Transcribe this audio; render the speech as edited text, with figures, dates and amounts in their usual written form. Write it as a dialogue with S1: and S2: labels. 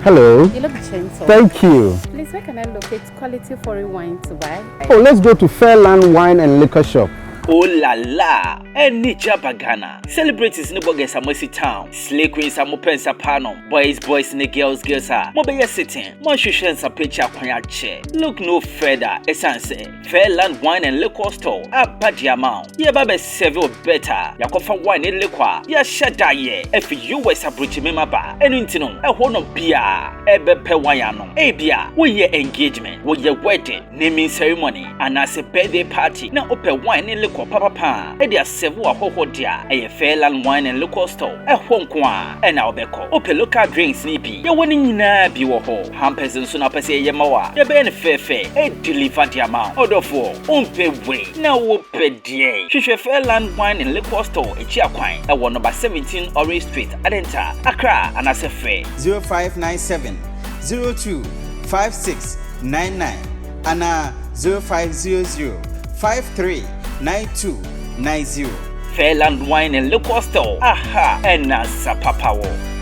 S1: Hello.
S2: You look gentle.
S1: Thank you.
S2: Please, where can I locate quality foreign wine to buy?
S1: Oh, let's go to Fairland Wine and Liquor Shop.
S3: Oh la la, any Jabagana. Celebrities in the Bogus Amosi town. Slay queens are mopensa panum. Boys and the girls are. Mobile sitting. Monshushan's a picture chair. Look no further. Essence. Fairland Wine and Liquor Store. A bad amount. Ye babe several better. Yakofa wine and liquor. Ya shada ye. If you was a bridge member. And intino. A one of beer. Ebe pewayano. A beer. We ye engagement. We ye wedding. Naming ceremony. And as a birthday party. Now open wine and liquor. Papa, Edia Sevu Hoho dia, a Fairland Wine and Liquor Store, a Hong Kong, and Albeko, Ope local drinks nippy, your winning na biwoho, Hampers and Sunapase Yamawa, your ben fefe, a delivered the amount, order for, umpe way, now ope dia. Shisha Fairland Wine and Liquor Store, a Chiaquine, a 1 number 17 Orange Street, Adenta, Accra, and as a fair
S4: 0597 02 5699 and 0500 53 9290.
S3: Fairland Wine and Liquor Store. Aha, and Nasa Papawo.